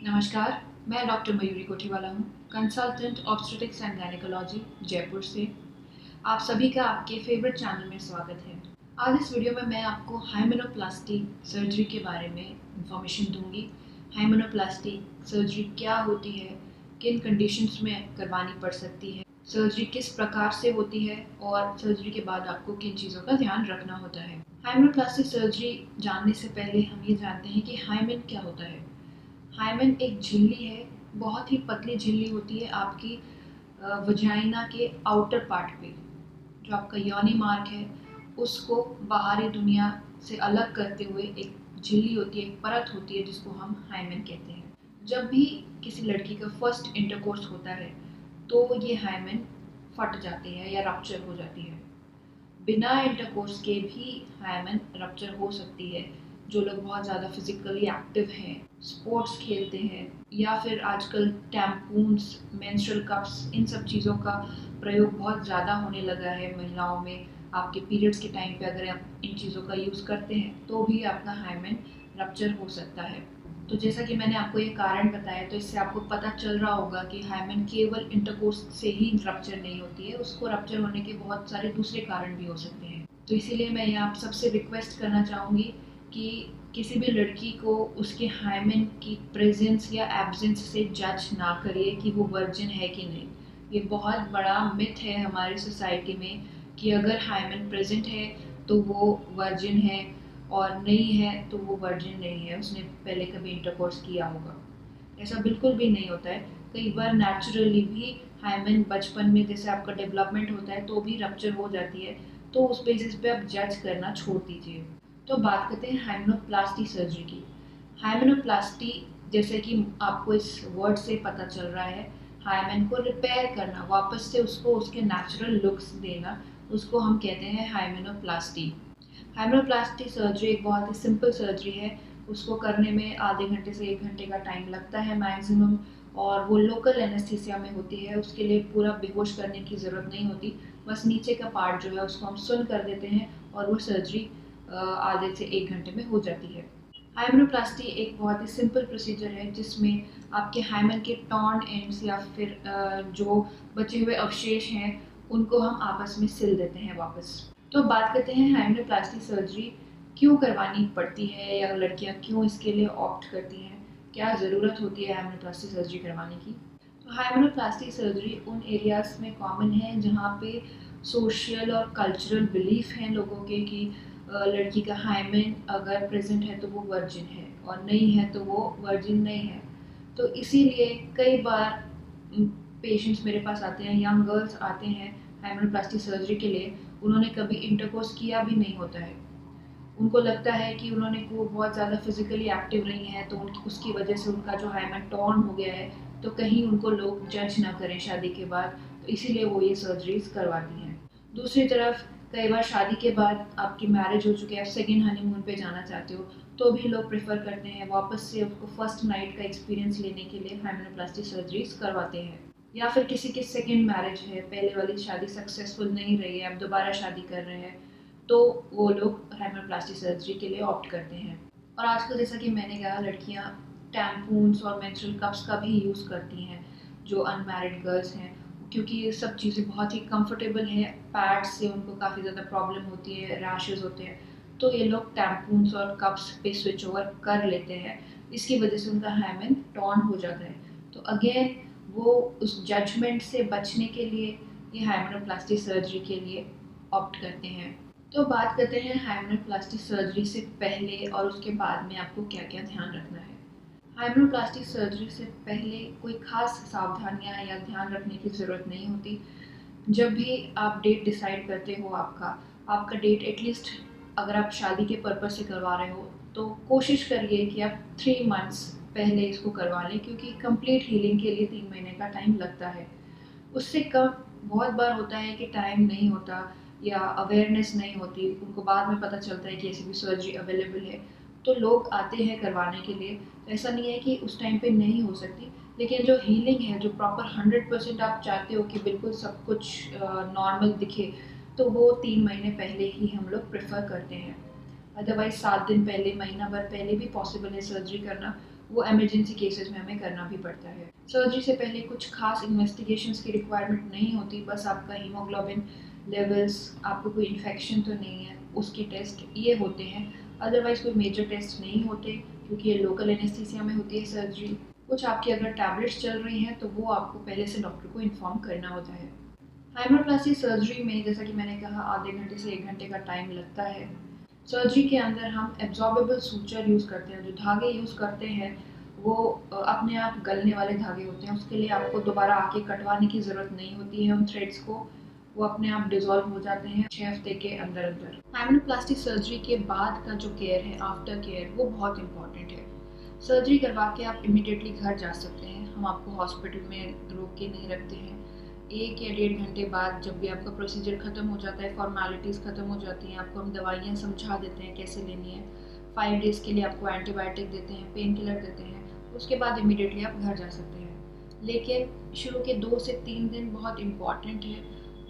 नमस्कार, मैं डॉक्टर मयूरी कोठीवाला हूँ, consultant obstetrics and gynaecology Jaipur से। आप सभी का आपके फेवरेट चैनल में स्वागत है। आज इस वीडियो में मैं आपको हाइमेनोप्लास्टी सर्जरी के बारे में इंफॉर्मेशन दूंगी। हाइमेनोप्लास्टी सर्जरी क्या होती है, किन कंडीशंस में करवानी पड़ सकती है, सर्जरी किस प्रकार से होती है और सर्जरी के बाद आपको किन चीज़ों का ध्यान रखना होता है। हाइमेनोप्लास्टी सर्जरी जानने से पहले हम ये जानते हैं कि हाइमेन क्या होता है। हाइमेन एक झिल्ली है, बहुत ही पतली झिल्ली होती है आपकी वजाइना के आउटर पार्ट पे। जो आपका योनि मार्ग है उसको बाहरी दुनिया से अलग करते हुए एक झिल्ली होती है, एक परत होती है जिसको हम हाइमेन कहते हैं। जब भी किसी लड़की का फर्स्ट इंटरकोर्स होता है तो ये हाइमेन फट जाती है या रप्चर हो जाती है। बिना इंटरकोर्स के भी हाइमेन रप्चर हो सकती है। जो लोग बहुत ज़्यादा फिजिकली एक्टिव हैं, स्पोर्ट्स खेलते हैं, या फिर आजकल टैम्पून्स, मेंस्ट्रुअल कप्स, इन सब चीज़ों का प्रयोग बहुत ज़्यादा होने लगा है महिलाओं में। आपके पीरियड्स के टाइम पे अगर आप इन चीज़ों का यूज़ करते हैं तो भी आपका हाइमेन रप्चर हो सकता है। तो जैसा कि मैंने आपको ये कारण बताया, तो इससे आपको पता चल रहा होगा कि हाइमेन केवल इंटरकोर्स से ही रप्चर नहीं होती है, उसको रप्चर होने के बहुत सारे दूसरे कारण भी हो सकते हैं। तो इसीलिए मैं ये आप सबसे रिक्वेस्ट करना चाहूँगी कि किसी भी लड़की को उसके हाइमेन की प्रेजेंस या एब्सेंस से जज ना करिए कि वो वर्जिन है कि नहीं। ये बहुत बड़ा मिथ है हमारी सोसाइटी में कि अगर हाइमेन प्रेजेंट है तो वो वर्जिन है, और नहीं है तो वो वर्जिन नहीं है, उसने पहले कभी इंटरकोर्स किया होगा। ऐसा बिल्कुल भी नहीं होता है। कई बार नेचुरली भी हाइमेन बचपन में जैसे आपका डेवलपमेंट होता है तो भी रप्चर हो जाती है, तो उस बेसिस पे आप जज करना छोड़ दीजिए। तो बात करते हैं हाइमेनोप्लास्टी सर्जरी की। हाइमेनोप्लास्टी, जैसे कि आपको इस वर्ड से पता चल रहा है, हाइमेन को रिपेयर करना, वापस से उसको उसके नेचुरल लुक्स देना, उसको हम कहते हैं हाइमेनोप्लास्टी। हाइमेनोप्लास्टी सर्जरी एक बहुत ही सिंपल सर्जरी है। उसको करने में आधे घंटे से 1 घंटे का टाइम लगता है मैक्सिमम, और वो लोकल एनेस्थीसिया में होती है। उसके लिए पूरा बेहोश करने की ज़रूरत नहीं होती, बस नीचे का पार्ट जो है उसको हम सुन कर देते हैं और वो सर्जरी आधे से 1 घंटे में हो जाती है। हाइमेनोप्लास्टी एक बहुत ही सिंपल प्रोसीजर है जिसमें आपके हाइमेन के टॉर्न एंड्स या फिर जो बचे हुए अवशेष हैं उनको हम आपस में सिल देते हैं वापस। तो बात करते हैं हाइमेनोप्लास्टी सर्जरी क्यों करवानी पड़ती है या लड़कियां क्यों इसके लिए ऑप्ट करती हैं, क्या ज़रूरत होती है हाइमेनोप्लास्टी सर्जरी करवाने की। तो हाइमेनोप्लास्टी सर्जरी उन एरियाज में कॉमन है जहाँ पे सोशल और कल्चरल बिलीफ हैं लोगों के कि लड़की का हाइमेन अगर प्रेजेंट है तो वो वर्जिन है, और नहीं है तो वो वर्जिन नहीं है। तो इसीलिए कई बार पेशेंट्स मेरे पास आते हैं, यंग गर्ल्स आते हैं हाइमेनोप्लास्टी सर्जरी के लिए, उन्होंने कभी इंटरकोर्स किया भी नहीं होता है। उनको लगता है कि उन्होंने वो बहुत ज़्यादा फिजिकली एक्टिव नहीं है तो उनकी उसकी वजह से उनका जो हाइमेन टॉर्न हो गया है, तो कहीं उनको लोग जज ना करें शादी के बाद, तो इसीलिए वो ये सर्जरीज करवाती हैं। दूसरी तरफ कई बार शादी के बाद आपकी मैरिज हो चुकी है, आप सेकेंड हनीमून पे जाना चाहते हो, तो भी लोग प्रेफर करते हैं वापस से उसको फर्स्ट नाइट का एक्सपीरियंस लेने के लिए हाइमेनोप्लास्टी सर्जरीज करवाते हैं। या फिर किसी की सेकेंड मैरिज है, पहले वाली शादी सक्सेसफुल नहीं रही है, आप दोबारा शादी कर रहे हैं, तो वो लोग हाइमेनोप्लास्टी सर्जरी के लिए ऑप्ट करते हैं। और आजकल जैसा कि मैंने कहा, लड़कियां टैम्पून्स और मेंस्ट्रुअल कप्स का भी यूज़ करती हैं जो अनमैरिड गर्ल्स हैं, क्योंकि ये सब चीज़ें बहुत ही कंफर्टेबल हैं। पैड्स से उनको काफ़ी ज़्यादा प्रॉब्लम होती है, रैशेज होते हैं, तो ये लोग टैम्पून्स और कप्स पे स्विच ओवर कर लेते हैं। इसकी वजह से उनका हाइमेन टॉर्न हो जाता है। तो अगेन वो उस जजमेंट से बचने के लिए ये हाइमेनोप्लास्टी सर्जरी के लिए ऑप्ट करते हैं। तो बात करते हैं हाइमेनोप्लास्टी सर्जरी से पहले और उसके बाद में आपको क्या क्या ध्यान रखना है। हाइमेनोप्लास्टी सर्जरी से पहले कोई खास सावधानियां या ध्यान रखने की ज़रूरत नहीं होती। जब भी आप डेट डिसाइड करते हो, आपका डेट एटलीस्ट, अगर आप शादी के पर्पज से करवा रहे हो तो कोशिश करिए कि आप 3 मंथ्स पहले इसको करवा लें, क्योंकि कंप्लीट हीलिंग के लिए 3 महीने का टाइम लगता है। उससे कम बहुत बार होता है कि टाइम नहीं होता या अवेयरनेस नहीं होती, उनको बाद में पता चलता है कि ऐसी भी सर्जरी अवेलेबल है, तो लोग आते हैं करवाने के लिए। तो ऐसा नहीं है कि उस टाइम पे नहीं हो सकती, लेकिन जो हीलिंग है, जो प्रॉपर 100% आप चाहते हो कि बिल्कुल सब कुछ नॉर्मल दिखे, तो वो 3 महीने पहले ही हम लोग प्रेफर करते हैं। अदरवाइज 7 दिन पहले, महीना भर पहले भी पॉसिबल है सर्जरी करना, वो इमरजेंसी केसेस में हमें करना भी पड़ता है। सर्जरी से पहले कुछ खास इन्वेस्टिगेशंस की रिक्वायरमेंट नहीं होती, बस आपका हीमोग्लोबिन लेवल्स, आपको कोई इन्फेक्शन तो नहीं है, उसके टेस्ट ये होते हैं। अदरवाइज़ कोई मेजर टेस्ट नहीं होते, क्योंकि ये लोकल एनेस्थीसिया में होती है सर्जरी। कुछ आपकी अगर टैबलेट्स चल रही हैं तो वो आपको पहले से डॉक्टर को इन्फॉर्म करना होता है। हाइमेनोप्लास्टी सर्जरी में, जैसा कि मैंने कहा, आधे घंटे से 1 घंटे का टाइम लगता है। सर्जरी के अंदर हम एब्जॉर्बेबल सूचर यूज़ करते हैं। जो धागे यूज़ करते हैं वो अपने आप गलने वाले धागे होते हैं। उसके लिए आपको दोबारा आके कटवाने की ज़रूरत नहीं होती है उन थ्रेड्स को, वो अपने आप डिज़ोल्व हो जाते हैं 6 हफ्ते के अंदर अंदर। हाइमेनोप्लास्टी सर्जरी के बाद का जो केयर है, आफ्टर केयर, वो बहुत इंपॉर्टेंट है। सर्जरी करवा के आप इमीडिएटली घर जा सकते हैं, हम आपको हॉस्पिटल में रोक के नहीं रखते हैं। 1 या 1.5 घंटे बाद जब भी आपका प्रोसीजर ख़त्म हो जाता है, फॉर्मेलिटीज़ ख़त्म हो जाती हैं, आपको हम दवाइयाँ समझा देते हैं कैसे लेनी है। 5 डेज़ के लिए आपको एंटीबायोटिक देते हैं, पेन किलर देते हैं, उसके बाद इमीडिएटली आप घर जा सकते हैं। लेकिन शुरू के 2 से 3 दिन बहुत इम्पॉर्टेंट है,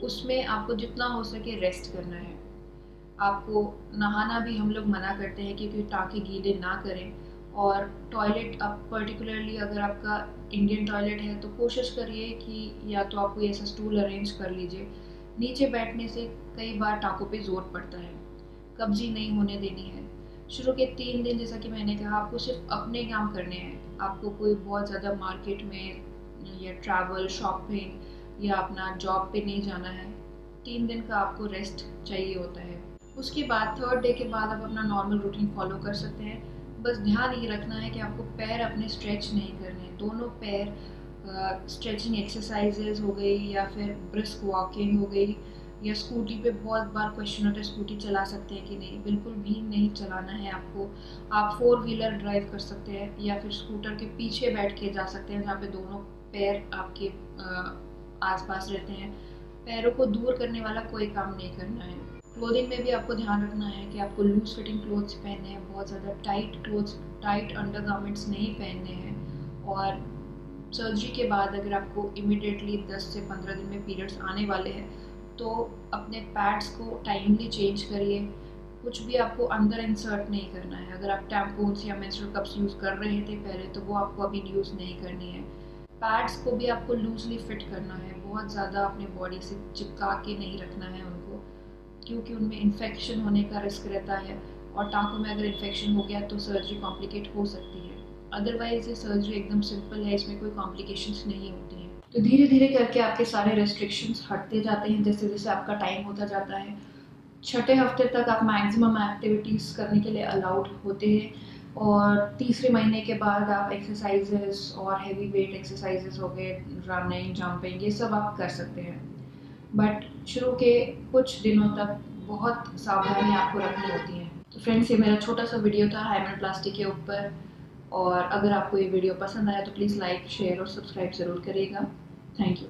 उसमें आपको जितना हो सके रेस्ट करना है। आपको नहाना भी हम लोग मना करते हैं, क्योंकि टाँके गीले ना करें। और टॉयलेट, आप पर्टिकुलरली अगर आपका इंडियन टॉयलेट है तो कोशिश करिए कि या तो आप कोई ऐसा स्टूल अरेंज कर लीजिए। नीचे बैठने से कई बार टाँकों पे ज़ोर पड़ता है, कब्जी नहीं होने देनी है। शुरू के 3 दिन, जैसा कि मैंने कहा, आपको सिर्फ अपने काम करने हैं। आपको कोई बहुत ज़्यादा मार्केट में या ट्रैवल, शॉपिंग या अपना जॉब पे नहीं जाना है। 3 दिन का आपको रेस्ट चाहिए होता है। उसके बाद 3rd डे के बाद आप अपना नॉर्मल रूटीन फॉलो कर सकते हैं। बस ध्यान ये रखना है कि आपको पैर अपने स्ट्रेच नहीं करने, दोनों पैर। स्ट्रेचिंग एक्सरसाइजेज हो गई, या फिर ब्रिस्क वॉकिंग हो गई, या स्कूटी पे बहुत बार क्वेश्चन होता है स्कूटी चला सकते हैं कि नहीं, बिल्कुल भी नहीं चलाना है आपको। आप 4 व्हीलर ड्राइव कर सकते हैं, या फिर स्कूटर के पीछे बैठ के जा सकते हैं, जहाँ पे दोनों पैर आपके आसपास रहते हैं। पैरों को दूर करने वाला कोई काम नहीं करना है। क्लोथिंग में भी आपको ध्यान रखना है कि आपको लूज फिटिंग क्लोथ्स पहनने हैं, बहुत ज़्यादा टाइट क्लोथ्स, टाइट अंडरगारमेंट्स नहीं पहनने हैं। और सर्जरी के बाद अगर आपको इमिडिएटली 10 से 15 दिन में पीरियड्स आने वाले हैं तो अपने पैड्स को टाइमली चेंज करिए। कुछ भी आपको अंदर इंसर्ट नहीं करना है। अगर आप टैम्पून्स या मेंस्ट्रुअल कप्स यूज़ कर रहे थे पहले, तो वो आपको अभी यूज़ नहीं करनी है। पैड्स को भी आपको लूजली फिट करना है, बहुत ज़्यादा अपने बॉडी से चिपका के नहीं रखना है उनको, क्योंकि उनमें इन्फेक्शन होने का रिस्क रहता है। और टाँकों में अगर इन्फेक्शन हो गया तो सर्जरी कॉम्प्लिकेट हो सकती है। अदरवाइज़ ये सर्जरी एकदम सिंपल है, इसमें कोई कॉम्प्लिकेशंस नहीं होती हैं। तो धीरे धीरे करके आपके सारे रेस्ट्रिक्शंस हटते जाते हैं जैसे जैसे आपका टाइम होता जाता है। 6ठे हफ्ते तक आप मैक्सिमम एक्टिविटीज़ करने के लिए अलाउड होते हैं। और तीसरे महीने के बाद आप एक्सरसाइजेस और हैवी वेट एक्सरसाइजेस हो गए, रनिंग, जंपिंग, ये सब आप कर सकते हैं। बट शुरू के कुछ दिनों तक बहुत सावधानी आपको रखनी होती है। तो फ्रेंड्स, ये मेरा छोटा सा वीडियो था हाइमेनोप्लास्टी के ऊपर। और अगर आपको ये वीडियो पसंद आया तो प्लीज़ लाइक, शेयर और सब्सक्राइब ज़रूर करिएगा। Thank you.